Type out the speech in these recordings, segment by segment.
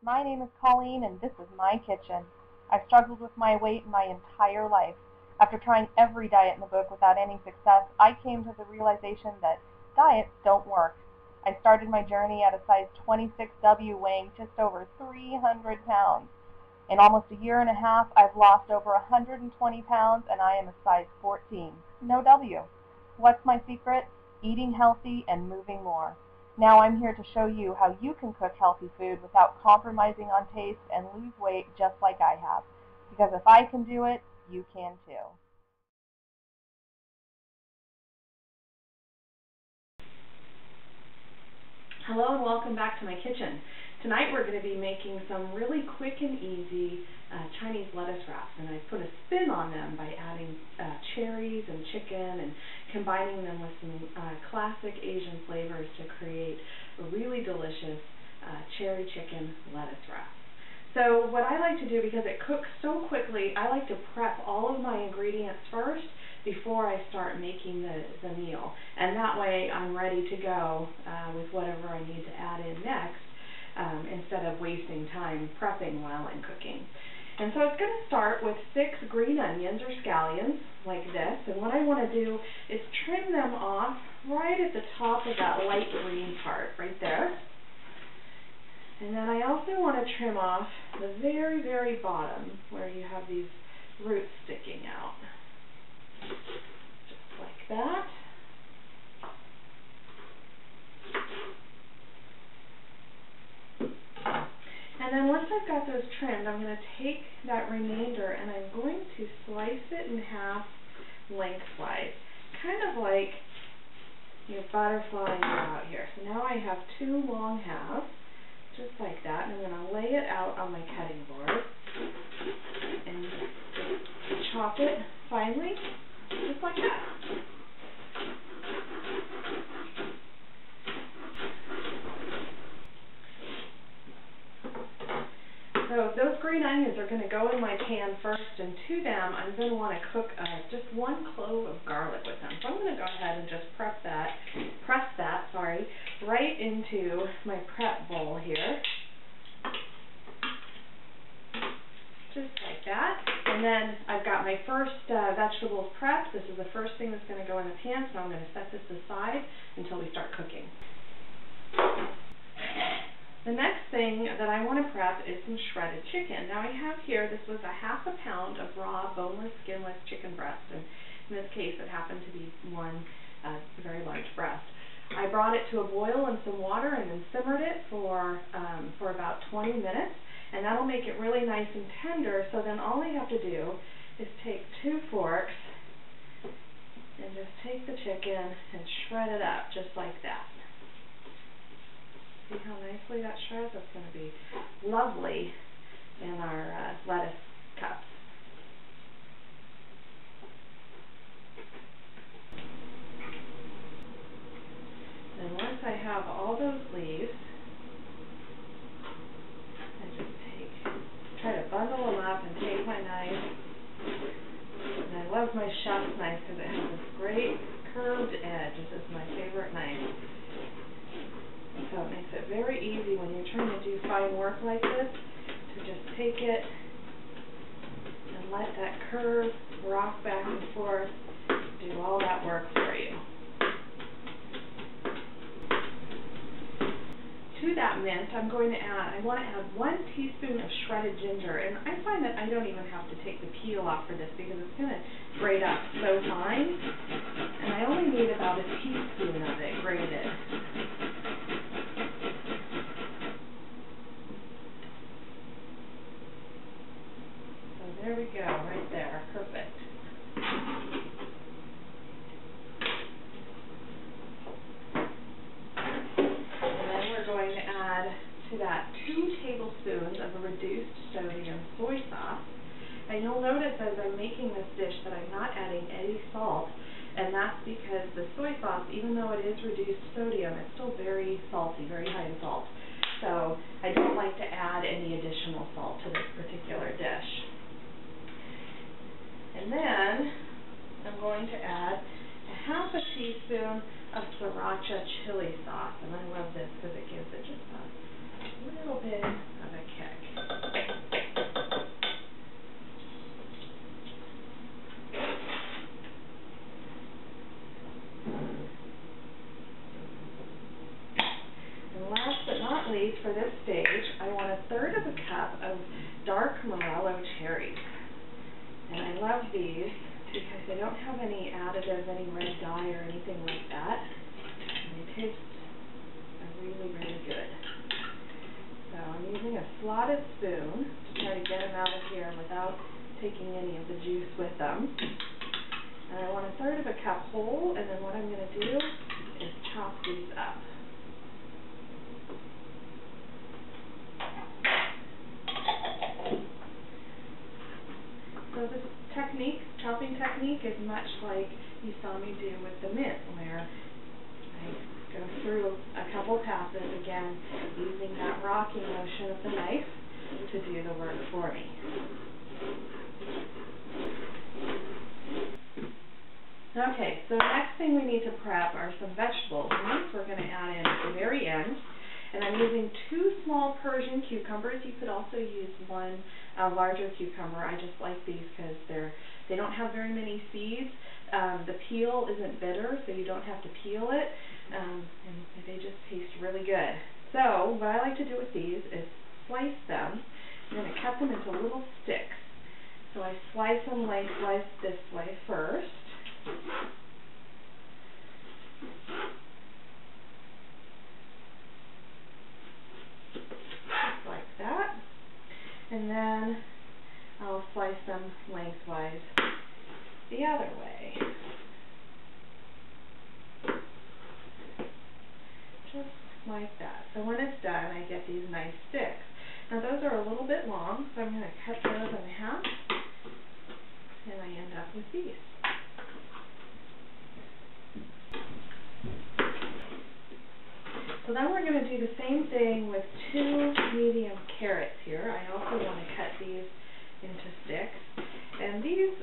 My name is Colleen and this is my kitchen. I've struggled with my weight my entire life. After trying every diet in the book without any success, I came to the realization that diets don't work. I started my journey at a size 26W weighing just over 300 pounds. In almost a year and a half, I've lost over 120 pounds and I am a size 14. No W. What's my secret? Eating healthy and moving more. Now I'm here to show you how you can cook healthy food without compromising on taste and lose weight just like I have. Because if I can do it, you can too. Hello and welcome back to my kitchen. Tonight we're going to be making some really quick and easy Chinese lettuce wraps, and I put a spin on them by adding cherries and chicken and combining them with some classic Asian flavors to create a really delicious cherry chicken lettuce wrap. So what I like to do, because it cooks so quickly, I like to prep all of my ingredients first before I start making the meal, and that way I'm ready to go with whatever I need to add in next, instead of wasting time prepping while I'm cooking. And so it's going to start with 6 green onions or scallions like this, and what I want to do is trim them off right at the top of that light green part right there. And then I also want to trim off the very, very bottom where you have these roots sticking out. Just like that. And then once I've got those trimmed, I'm going to take that remainder and I'm going to slice it in half lengthwise, kind of like you're butterflying out here. So now I have 2 long halves, just like that, and I'm going to lay it out on my cutting board and chop it finely, just like that. So those green onions are going to go in my pan first, and to them I'm going to want to cook just 1 clove of garlic with them. So I'm going to go ahead and just press that right into my prep bowl here. Just like that. And then I've got my first vegetables prepped. This is the first thing that's going to go in the pan, so I'm going to set this aside until we start cooking. The next thing that I want to prep is some shredded chicken. Now I have here, this was a ½ pound of raw, boneless, skinless chicken breast, and in this case it happened to be one very large breast. I brought it to a boil in some water and then simmered it for about 20 minutes, and that'll make it really nice and tender. So then all I have to do is take 2 forks and just take the chicken and shred it up just like that. See how nicely that shreds? That's going to be lovely in our lettuce cups. And once I have all those leaves, I just try to bundle them up and take my knife. And I love my chef's knife because it has this great curved edge. This is my favorite knife. So it makes it very easy when you're trying to do fine work like this to just take it and let that curve rock back and forth, do all that work for you. To that mince, I want to add 1 teaspoon of shredded ginger, and I find that I don't even have to take the peel off for this because it's going to grate up so fine, and I only need about a teaspoon of it grated. So there we go, right there, perfect. Going to add to that 2 tablespoons of a reduced sodium soy sauce. And you'll notice as I'm making this dish that I'm not adding any salt, and that's because the soy sauce, even though it is reduced sodium, it's still very salty, very high in salt. So I don't like to add any additional salt to this particular dish. And then I'm going to add a ½ teaspoon of sriracha chili sauce, and I love this because it gives it just a little bit of a slotted spoon to try to get them out of here without taking any of the juice with them. And I want a third of a cup whole, and then what I'm going to do is chop these up. So this technique, chopping technique, is much like you saw me do with the mint, where I go through a couple passes, again, using that rocking motion of the knife to do the work for me. Okay, so next thing we need to prep are some vegetables. And these we're going to add in at the very end. And I'm using 2 small Persian cucumbers. You could also use one larger cucumber. I just like these because they don't have very many seeds. The peel isn't bitter, so you don't have to peel it. And they just taste really good. So what I like to do with these is slice them. I'm going to cut them into little sticks. So I slice them lengthwise this way first. Just like that. And then I'll slice them lengthwise the other way. Just like that. So when it's done, I get these nice sticks. Now those are a little bit long, so I'm going to cut those in half, and I end up with these. So then we're going to do the same thing with 2 medium carrots here. I also want to cut these into sticks. And these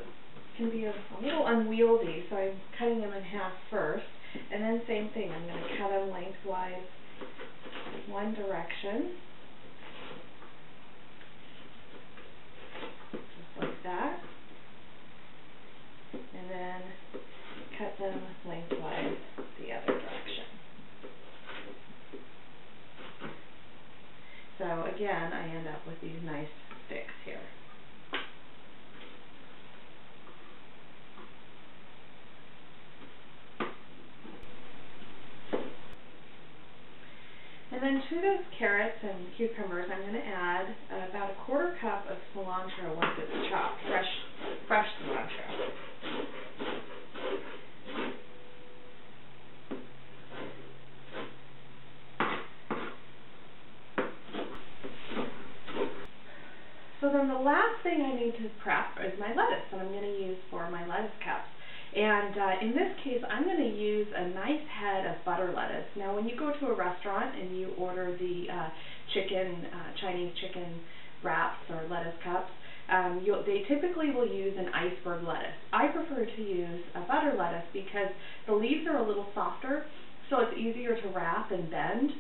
can be a little unwieldy, so I'm cutting them in half first. And then same thing, I'm going to cut them lengthwise one direction. Just like that. And then cut them lengthwise the other direction. So again, I end up with these nice sticks here. And then to those carrots and cucumbers, I'm going to add about a 1/4 cup of cilantro once it's chopped, fresh cilantro. So then the last thing I need to prep is my lettuce that I'm going to use for my lettuce cups. And in this case, I'm going to use a nice head of butter lettuce. Now, when you go to a restaurant and you order the Chinese chicken wraps or lettuce cups, they typically will use an iceberg lettuce. I prefer to use a butter lettuce because the leaves are a little softer, so it's easier to wrap and bend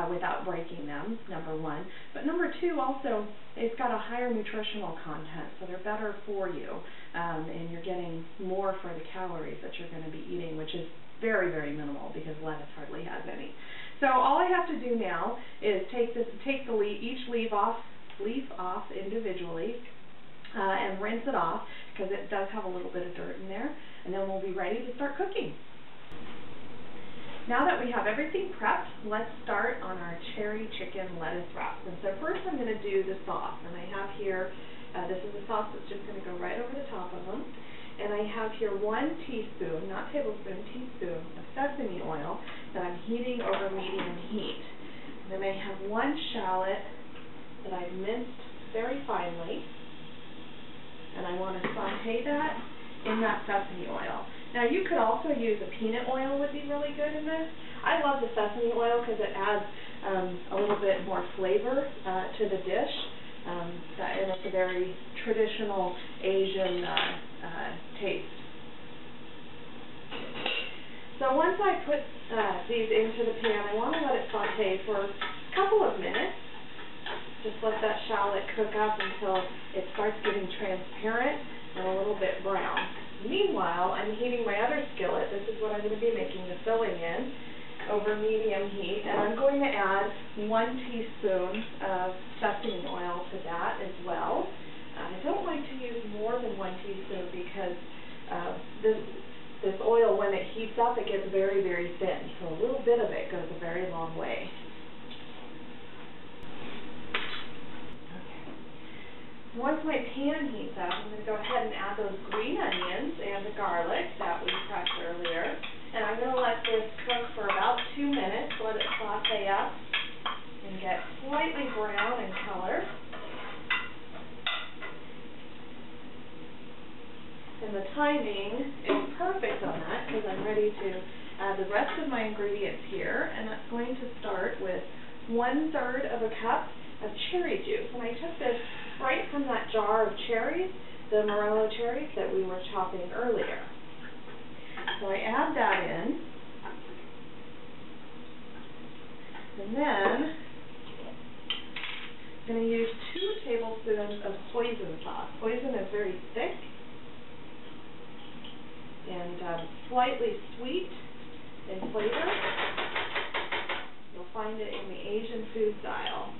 without breaking them, number one. But number two, also, it's got a higher nutritional content, so they're better for you, and you're getting more for the calories that you're going to be eating, which is very, very minimal because lettuce hardly has any. So all I have to do now is take each leaf off individually and rinse it off because it does have a little bit of dirt in there, and then we'll be ready to start cooking. Now that we have everything prepped, let's start on our cherry chicken lettuce wraps. And so first I'm going to do the sauce, and I have here, this is a sauce that's just going to go right over the top of them. And I have here 1 teaspoon, not tablespoon, teaspoon of sesame oil that I'm heating over medium heat. And then I have 1 shallot that I've minced very finely, and I want to saute that in that sesame oil. Now you could also use a peanut oil, would be really good in this. I love the sesame oil because it adds a little bit more flavor to the dish, and it's a very traditional Asian taste. So once I put these into the pan, I want to let it saute for a couple of minutes. Just let that shallot cook up until it starts getting transparent and a little bit brown. Meanwhile, I'm heating my other skillet. This is what I'm going to be making the filling in over medium heat, and I'm going to add 1 teaspoon of sesame oil to that as well. I don't like to use more than 1 teaspoon because this oil, when it heats up, it gets very, very thin. So a little bit of it goes a very long way. Once my pan heats up, I'm going to go ahead and add those green onions and the garlic that we pressed earlier. And I'm going to let this cook for about 2 minutes, let it saute up and get slightly brown in color. And the timing is perfect on that because I'm ready to add the rest of my ingredients here, and that's going to start with 1/3 of a cup of cherry juice. And I took this right from that jar of cherries, the morelo cherries that we were chopping earlier. So I add that in, and then I'm going to use 2 tablespoons of hoisin sauce. Hoisin is very thick and slightly sweet in flavor. You'll find it in the Asian food style.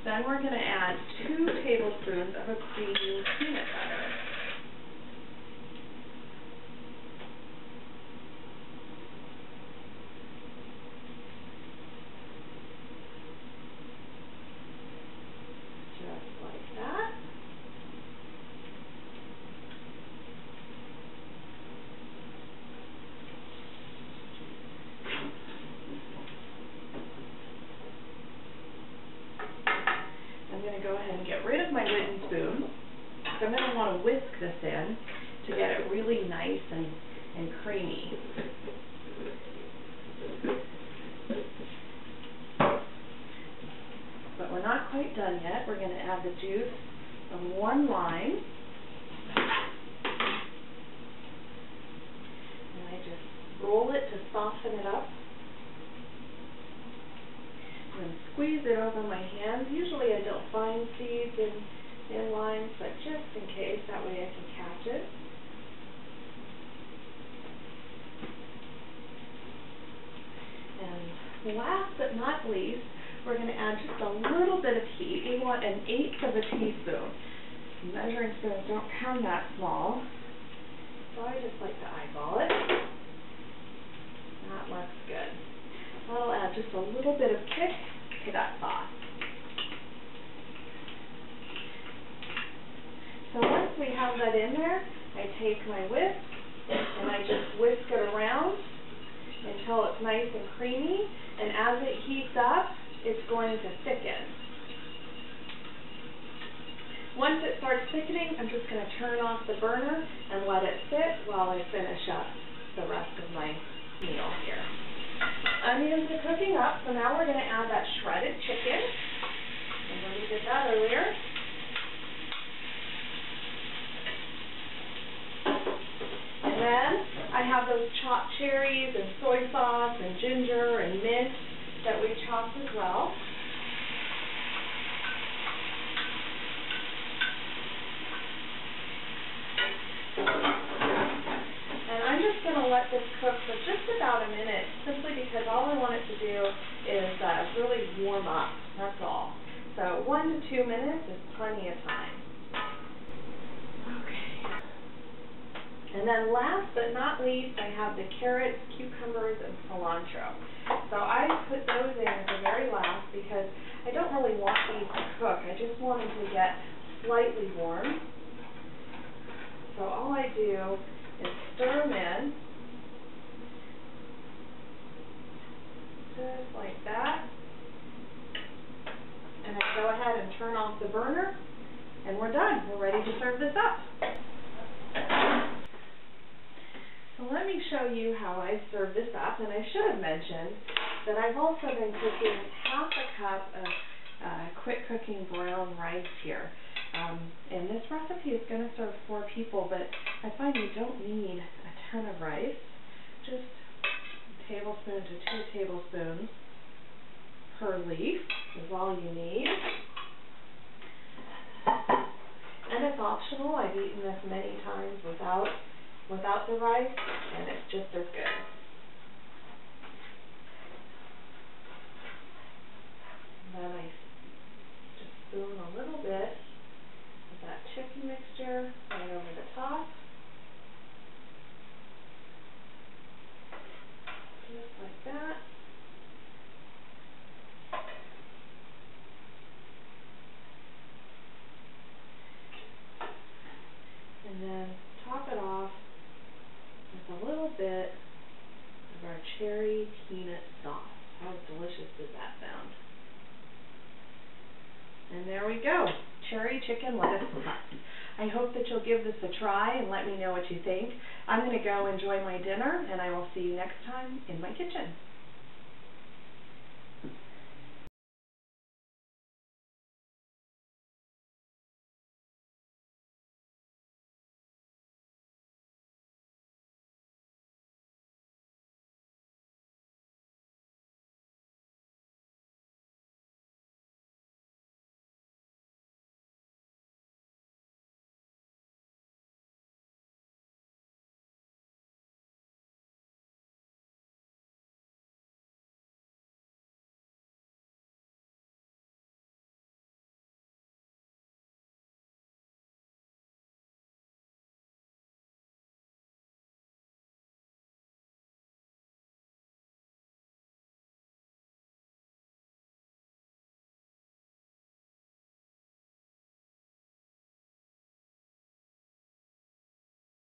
Then we're going to add 2 tablespoons of a creamy peanut butter. Just like that. I'm going to go ahead and get rid of my wooden spoon. So I'm going to want to whisk this in to get it really nice and creamy. But we're not quite done yet. We're going to add the juice of 1 lime. And I just roll it to soften it up. And squeeze it over my hands. Usually I don't find seeds in limes, but just in case, that way I can catch it. And last but not least, we're going to add just a little bit of heat. We want 1/8 of a teaspoon. Measuring spoons don't come that small, so I just like to eyeball it. That looks good. That'll add just a little bit of kick to that sauce. So once we have that in there, I take my whisk and I just whisk it around until it's nice and creamy. And as it heats up, it's going to thicken. Once it starts thickening, I'm just going to turn off the burner and let it sit while I finish up the rest of my meal here. Onions are cooking up, so now we're going to add that shredded chicken. And when we did that earlier. And then I have those chopped cherries and soy sauce and ginger and mint that we chopped as well. Let this cook for just about a minute, simply because all I want it to do is really warm up. That's all. So 1 to 2 minutes is plenty of time. Okay. And then last but not least, I have the carrots, cucumbers, and cilantro. So I put those in at the very last because I don't really want these to cook. I just want them to get slightly warm. So all I do is stir them in. Just like that. And then go ahead and turn off the burner, and we're done. We're ready to serve this up. So let me show you how I serve this up, and I should have mentioned that I've also been cooking 1/2 a cup of quick cooking brown rice here. And this recipe is going to serve 4 people, but I find you don't need a ton of rice. Just tablespoon to 2 tablespoons per leaf is all you need. And it's optional. I've eaten this many times without the rice, and it's just as good. And then I just spoon a little bit of that chicken mixture right over the top. Just like that. delicious does that sound? And there we go, cherry chicken lettuce crust. I hope that you'll give this a try and let me know what you think. I'm going to go enjoy my dinner, and I will see you next time in my kitchen.